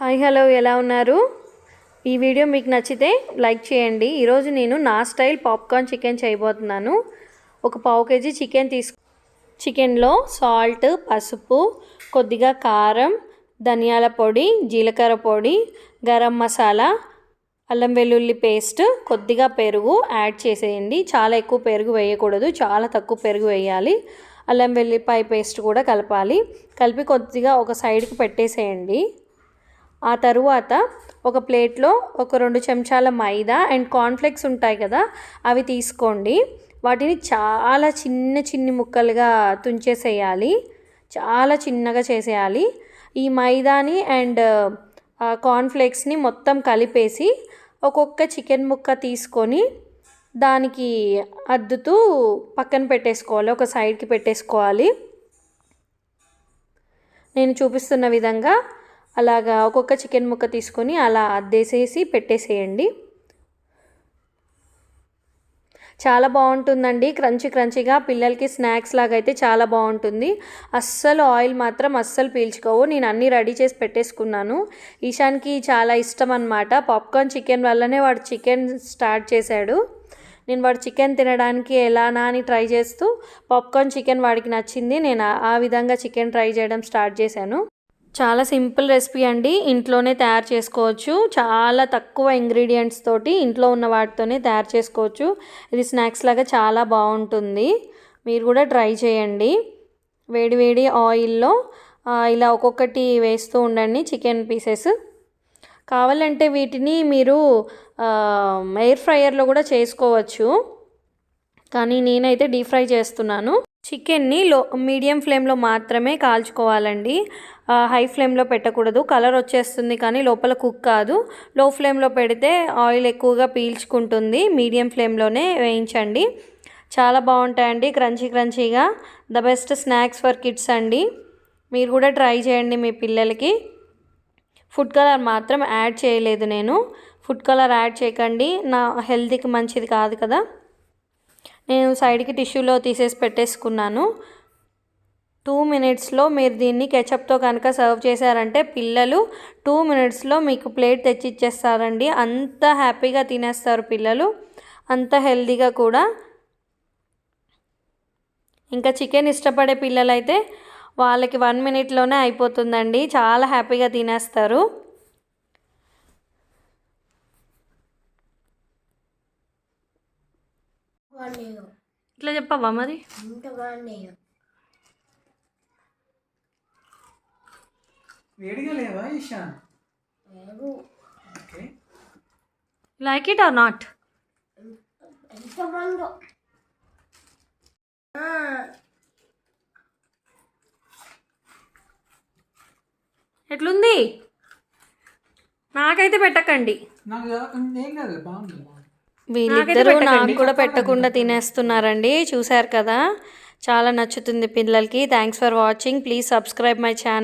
Hi hello ఎలా ఉన్నారు? ఈ వీడియో మీకు నచ్చితే లైక్ చేయండి. ఈరోజు నేను నా స్టైల్ పాప్కార్న్ చికెన్ చేయబోతున్నాను. ఒక పావు కేజీ చికెన్ చికెన్లో సాల్ట్, పసుపు, కొద్దిగా కారం, ధనియాల పొడి, జీలకర్ర పొడి, గరం మసాలా, అల్లం వెల్లుల్లి పేస్ట్, కొద్దిగా పెరుగు యాడ్ చేసేయండి. చాలా ఎక్కువ పెరుగు వేయకూడదు, చాలా తక్కువ పెరుగు వేయాలి. అల్లం వెల్లిపాయ పేస్ట్ కూడా కలిపి కొద్దిగా ఒక సైడ్కి పెట్టేసేయండి. ఆ తరువాత ఒక ప్లేట్లో ఒక 2 చెంచాల మైదా అండ్ కార్న్ఫ్లెక్స్ ఉంటాయి కదా, అవి తీసుకోండి. వాటిని చాలా చిన్ని ముక్కలుగా తుంచేసేయాలి, చాలా చిన్నగా చేసేయాలి. ఈ మైదాని అండ్ కార్న్ఫ్లెక్స్ని మొత్తం కలిపేసి ఒక్కొక్క చికెన్ ముక్క తీసుకొని దానికి అద్దుతూ పక్కన పెట్టేసుకోవాలి, ఒక సైడ్కి పెట్టేసుకోవాలి. నేను చూపిస్తున్న విధంగా అలాగా ఒక్కొక్క చికెన్ ముక్క తీసుకొని అలా అద్దేసేసి పెట్టేసేయండి. చాలా బాగుంటుందండి, క్రంచీగా పిల్లలకి స్నాక్స్ లాగా అయితే చాలా బాగుంటుంది. అస్సలు ఆయిల్ మాత్రం అస్సలు పీల్చుకోవు. నేను అన్నీ రెడీ చేసి పెట్టేసుకున్నాను. ఈశాన్కి చాలా ఇష్టం అన్నమాట. పాప్కార్న్ చికెన్ వల్లనే వాడు చికెన్ స్టార్ట్ చేశాడు. నేను వాడు చికెన్ తినడానికి ఎలానా అని ట్రై చేస్తూ పాప్కార్న్ చికెన్ వాడికి నచ్చింది. నేను ఆ విధంగా చికెన్ ట్రై చేయడం స్టార్ట్ చేశాను. చాలా సింపుల్ రెసిపీ అండి, ఇంట్లోనే తయారు చేసుకోవచ్చు. చాలా తక్కువ ఇంగ్రీడియంట్స్ తోటి ఇంట్లో ఉన్న వాటితోనే తయారు చేసుకోవచ్చు. ఇది స్నాక్స్ లాగా చాలా బాగుంటుంది. మీరు కూడా ట్రై చేయండి. వేడి ఆయిల్లో ఇలా ఒక్కొక్కటి వేస్తూ ఉండండి చికెన్ పీసెస్. కావాలంటే వీటిని మీరు ఎయిర్ ఫ్రైయర్లో కూడా చేసుకోవచ్చు, కానీ నేనైతే డీప్ ఫ్రై చేస్తున్నాను. చికెన్ని మీడియం ఫ్లేమ్లో మాత్రమే కాల్చుకోవాలండి, హై ఫ్లేమ్లో పెట్టకూడదు. కలర్ వచ్చేస్తుంది కానీ లోపల కుక్ కాదు. లో ఫ్లేమ్లో పెడితే ఆయిల్ ఎక్కువగా పీల్చుకుంటుంది. మీడియం ఫ్లేమ్లోనే వేయించండి. చాలా బాగుంటాయండి, క్రంచీగా. The best snacks for kids అండి. మీరు కూడా ట్రై చేయండి మీ పిల్లలకి. ఫుడ్ కలర్ మాత్రం యాడ్ చేయలేదు నేను. ఫుడ్ కలర్ యాడ్ చేయకండి, నా హెల్త్కి మంచిది కాదు కదా. నేను సైడ్కి టిష్యూలో తీసేసి పెట్టేసుకున్నాను. 2 మినిట్స్లో మీరు దీన్ని కెచప్తో కనుక సర్వ్ చేశారంటే పిల్లలు 2 మినిట్స్లో మీకు ప్లేట్ తెచ్చి ఇచ్చేస్తారండి. అంత హ్యాపీగా తినేస్తారు పిల్లలు, అంత హెల్తీగా కూడా. ఇంకా చికెన్ ఇష్టపడే పిల్లలైతే వాళ్ళకి 1 మినిట్లోనే అయిపోతుందండి, చాలా హ్యాపీగా తినేస్తారు. ఇట్లా చెప్పవా మరి? Like it or not? ఎట్లుంది? నాకైతే పెట్టకండి. వీళ్ళిద్దరూ నాకు కూడా పెట్టకుండా తినేస్తున్నారండి. చూశారు కదా, చాలా నచ్చుతుంది పిల్లలకి. Thanks for watching. Please subscribe my channel.